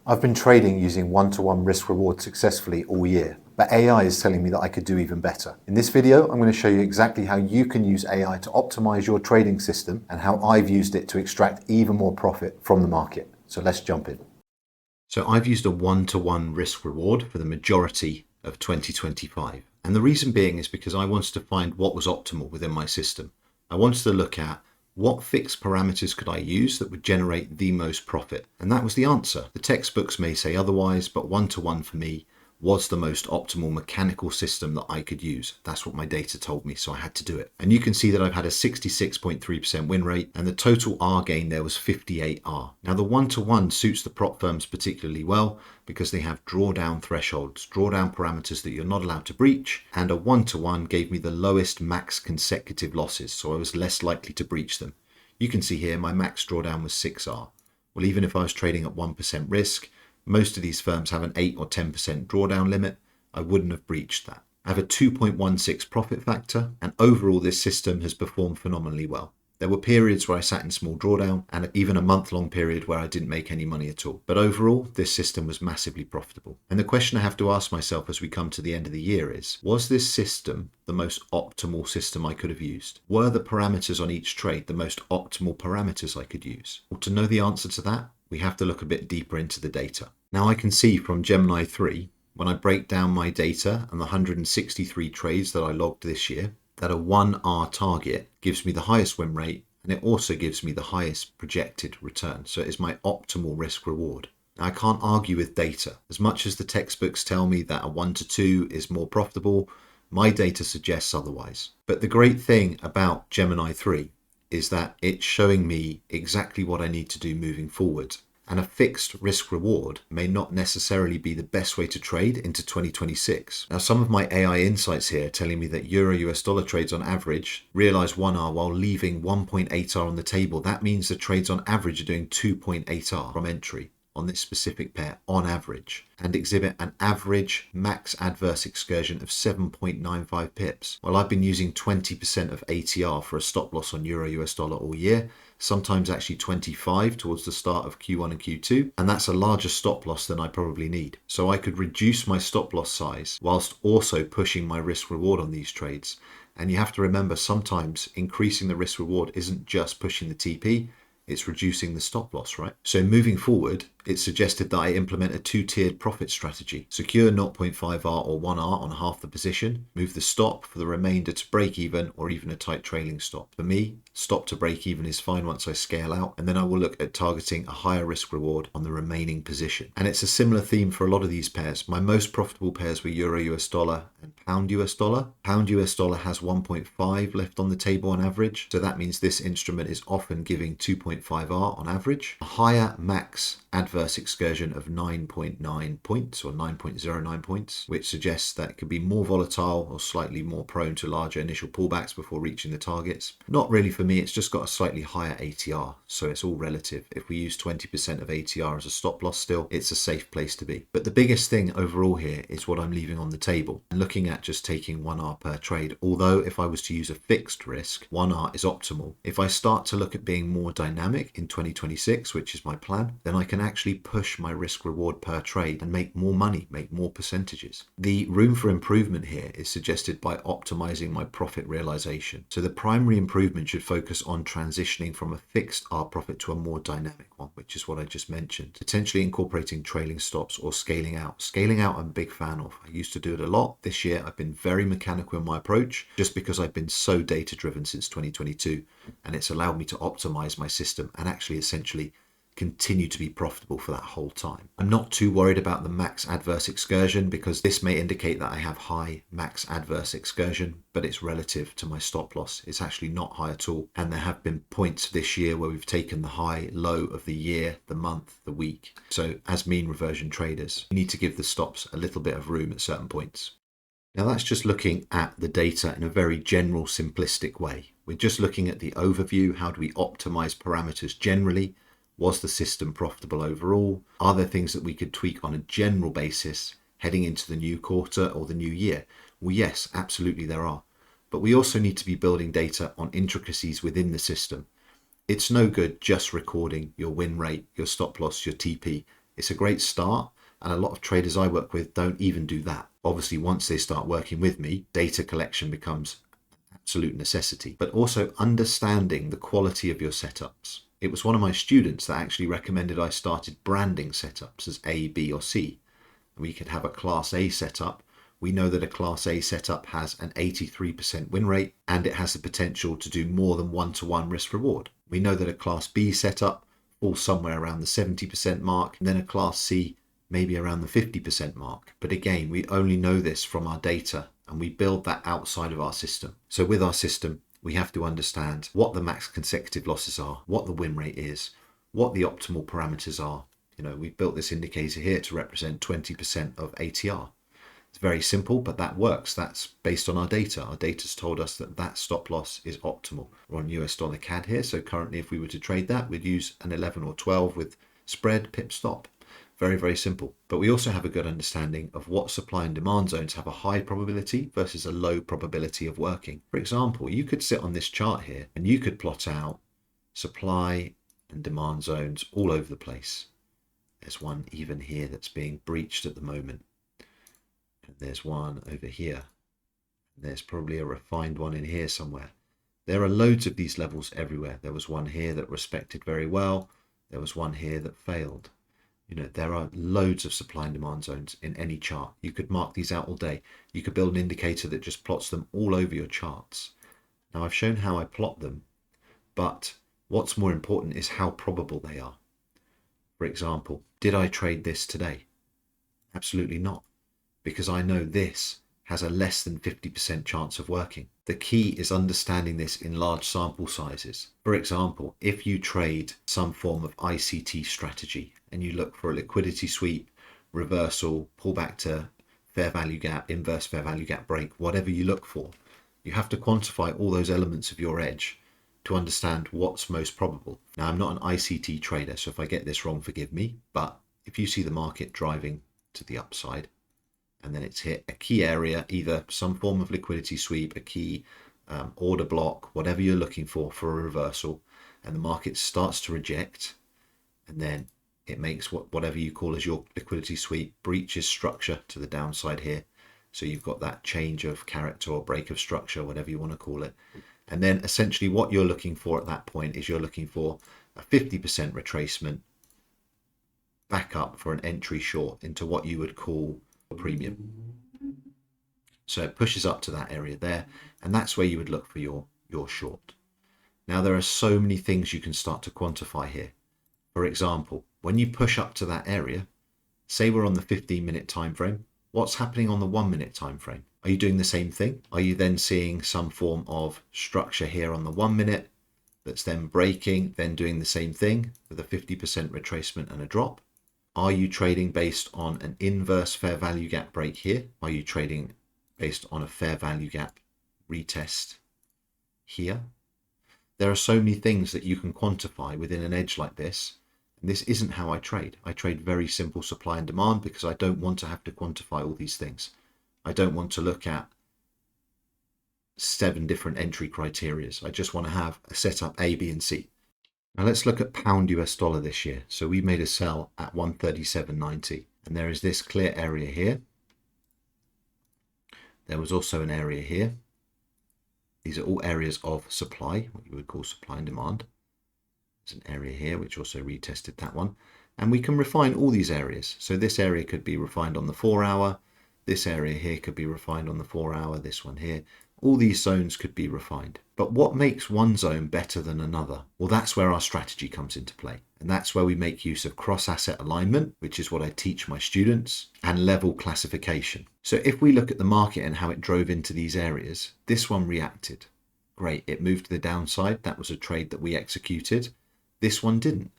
I've been trading using one-to-one risk reward successfully all year, but AI is telling me that I could do even better. In this video, I'm going to show you exactly how you can use AI to optimize your trading system and how I've used it to extract even more profit from the market. So let's jump in. So I've used a one-to-one risk reward for the majority of 2025. And the reason being is because I wanted to find what was optimal within my system. I wanted to look at what fixed parameters could I use that would generate the most profit? And that was the answer. The textbooks may say otherwise, but one-to-one for me was the most optimal mechanical system that I could use. That's what my data told me, so I had to do it. And you can see that I've had a 66.3% win rate, and the total R gain there was 58 R. Now the one-to-one suits the prop firms particularly well because they have drawdown thresholds, drawdown parameters that you're not allowed to breach, and a one-to-one gave me the lowest max consecutive losses, so I was less likely to breach them. You can see here my max drawdown was 6R. Well, even if I was trading at 1% risk, most of these firms have an 8 or 10% drawdown limit. I wouldn't have breached that. I have a 2.16 profit factor, and overall this system has performed phenomenally well. There were periods where I sat in small drawdown and even a month-long period where I didn't make any money at all. But overall, this system was massively profitable. And the question I have to ask myself as we come to the end of the year is, was this system the most optimal system I could have used? Were the parameters on each trade the most optimal parameters I could use? Well, to know the answer to that, we have to look a bit deeper into the data. Now I can see from Gemini 3, when I break down my data and the 163 trades that I logged this year, that a 1R target gives me the highest win rate, and it also gives me the highest projected return. So it is my optimal risk reward. Now, I can't argue with data. As much as the textbooks tell me that a 1 to 2 is more profitable, my data suggests otherwise. But the great thing about Gemini 3 is that it's showing me exactly what I need to do moving forward. And a fixed risk reward may not necessarily be the best way to trade into 2026. Now, some of my AI insights here are telling me that Euro US dollar trades on average realize 1R while leaving 1.8R on the table. That means the trades on average are doing 2.8R from entry on this specific pair on average, and exhibit an average max adverse excursion of 7.95 pips. Well, I've been using 20% of ATR for a stop loss on Euro US dollar all year, sometimes actually 25 towards the start of Q1 and Q2, and that's a larger stop loss than I probably need. So I could reduce my stop loss size whilst also pushing my risk reward on these trades. And you have to remember, sometimes increasing the risk reward isn't just pushing the TP, it's reducing the stop loss, right? So moving forward, it's suggested that I implement a two-tiered profit strategy. Secure 0.5R or 1R on half the position, move the stop for the remainder to break even or even a tight trailing stop. For me, stop to break even is fine once I scale out, and then I will look at targeting a higher risk reward on the remaining position. And it's a similar theme for a lot of these pairs. My most profitable pairs were Euro US dollar and Pound US dollar. Pound US dollar has 1.5 left on the table on average, so that means this instrument is often giving 2.5R on average. A higher max adverse excursion of 9.9 points or 9.09 points, which suggests that it could be more volatile or slightly more prone to larger initial pullbacks before reaching the targets. Not really for me, it's just got a slightly higher ATR, so it's all relative. If we use 20% of ATR as a stop loss still, it's a safe place to be. But the biggest thing overall here is what I'm leaving on the table. And looking at just taking 1R per trade, although if I was to use a fixed risk, 1R is optimal. If I start to look at being more dynamic in 2026, which is my plan, then I can actually push my risk reward per trade and make more money, make more percentages. The room for improvement here is suggested by optimizing my profit realization. So the primary improvement should focus on transitioning from a fixed R profit to a more dynamic one, which is what I just mentioned. Potentially incorporating trailing stops or scaling out. Scaling out I'm a big fan of. I used to do it a lot. This year I've been very mechanical in my approach just because I've been so data driven since 2022, and it's allowed me to optimize my system and actually essentially continue to be profitable for that whole time. I'm not too worried about the max adverse excursion because this may indicate that I have high max adverse excursion, but it's relative to my stop loss. It's actually not high at all. And there have been points this year where we've taken the high, low of the year, the month, the week. So as mean reversion traders, you need to give the stops a little bit of room at certain points. Now that's just looking at the data in a very general, simplistic way. We're just looking at the overview. How do we optimize parameters generally? Was the system profitable overall? Are there things that we could tweak on a general basis heading into the new quarter or the new year? Well, yes, absolutely there are. But we also need to be building data on intricacies within the system. It's no good just recording your win rate, your stop loss, your TP. It's a great start, and a lot of traders I work with don't even do that. Obviously, once they start working with me, data collection becomes absolute necessity, but also understanding the quality of your setups. It was one of my students that actually recommended I started branding setups as A, B, or C. We could have a class A setup. We know that a class A setup has an 83% win rate, and it has the potential to do more than 1-to-1 risk reward. We know that a class B setup falls somewhere around the 70% mark, and then a class C maybe around the 50% mark. But again, we only know this from our data, and we build that outside of our system. So with our system, we have to understand what the max consecutive losses are, what the win rate is, what the optimal parameters are. We've built this indicator here to represent 20% of ATR. It's very simple, but that works. That's based on our data. Our data's told us that that stop loss is optimal. We're on US dollar CAD here, so currently if we were to trade that, we'd use an 11 or 12 with spread, pip, stop. Very, very simple. But we also have a good understanding of what supply and demand zones have a high probability versus a low probability of working. For example, you could sit on this chart here and you could plot out supply and demand zones all over the place. There's one even here that's being breached at the moment. And there's one over here. And there's probably a refined one in here somewhere. There are loads of these levels everywhere. There was one here that respected very well. There was one here that failed. There are loads of supply and demand zones in any chart. You could mark these out all day. You could build an indicator that just plots them all over your charts. Now I've shown how I plot them, but what's more important is how probable they are. For example, did I trade this today? Absolutely not, because I know this has a less than 50% chance of working. The key is understanding this in large sample sizes. For example, if you trade some form of ICT strategy and you look for a liquidity sweep, reversal, pullback to fair value gap, inverse fair value gap break, whatever you look for, you have to quantify all those elements of your edge to understand what's most probable. Now, I'm not an ICT trader, so if I get this wrong, forgive me, but if you see the market driving to the upside, and then it's hit a key area, either some form of liquidity sweep, a key order block, whatever you're looking for a reversal, and the market starts to reject, and then it makes whatever you call as your liquidity sweep, breaches structure to the downside here. So you've got that change of character or break of structure, whatever you want to call it. And then essentially what you're looking for at that point is you're looking for a 50% retracement back up for an entry short into what you would call premium. So it pushes up to that area there, and that's where you would look for your short. Now there are so many things you can start to quantify here. For example, when you push up to that area, say we're on the 15-minute time frame, what's happening on the 1-minute time frame? Are you doing the same thing? Are you then seeing some form of structure here on the 1 minute that's then breaking, then doing the same thing with a 50% retracement and a drop? Are you trading based on an inverse fair value gap break here? Are you trading based on a fair value gap retest here? There are so many things that you can quantify within an edge like this. And this isn't how I trade. I trade very simple supply and demand because I don't want to have to quantify all these things. I don't want to look at 7 different entry criterias. I just want to have a setup A, B, and C. Now let's look at pound US dollar this year. So we made a sell at 137.90, and there is this clear area here. There was also an area here. These are all areas of supply, what you would call supply and demand. There's an area here which also retested that one, and we can refine all these areas. So this area could be refined on the 4-hour. This area here could be refined on the 4-hour. This one here. All these zones could be refined. But what makes one zone better than another? Well, that's where our strategy comes into play. And that's where we make use of cross-asset alignment, which is what I teach my students, and level classification. So if we look at the market and how it drove into these areas, this one reacted. Great, it moved to the downside. That was a trade that we executed. This one didn't.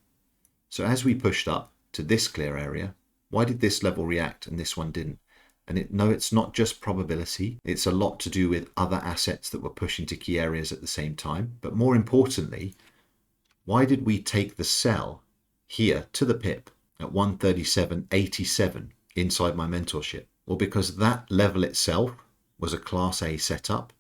So as we pushed up to this clear area, why did this level react and this one didn't? And no, it's not just probability. It's a lot to do with other assets that were pushing to key areas at the same time. But more importantly, why did we take the sell here to the pip at 137.87 inside my mentorship? Well, because that level itself was a class A setup,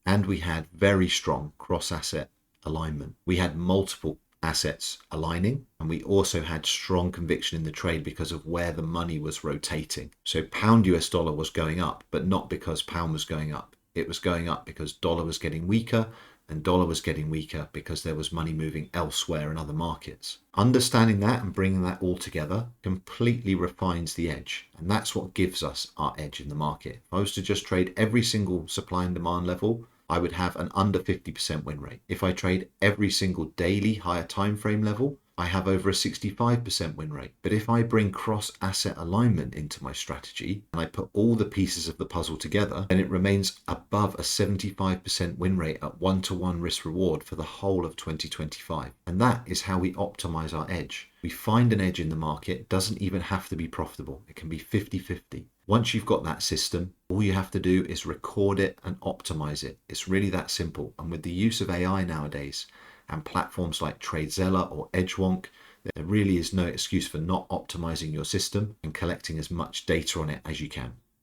and we had very strong cross-asset alignment. We had multiple assets aligning, and we also had strong conviction in the trade because of where the money was rotating. So pound US dollar was going up, but not because pound was going up. It was going up because dollar was getting weaker, and dollar was getting weaker because there was money moving elsewhere in other markets. Understanding that and bringing that all together completely refines the edge, and that's what gives us our edge in the market. If I was to just trade every single supply and demand level, I would have an under 50% win rate. If I trade every single daily higher time frame level, I have over a 65% win rate. But if I bring cross asset alignment into my strategy and I put all the pieces of the puzzle together, then it remains above a 75% win rate at 1-to-1 risk reward for the whole of 2025. And that is how we optimize our edge. We find an edge in the market. It doesn't even have to be profitable. It can be 50-50. Once you've got that system, all you have to do is record it and optimize it. It's really that simple. And with the use of AI nowadays and platforms like TradeZella or EdgeWonk, there really is no excuse for not optimizing your system and collecting as much data on it as you can.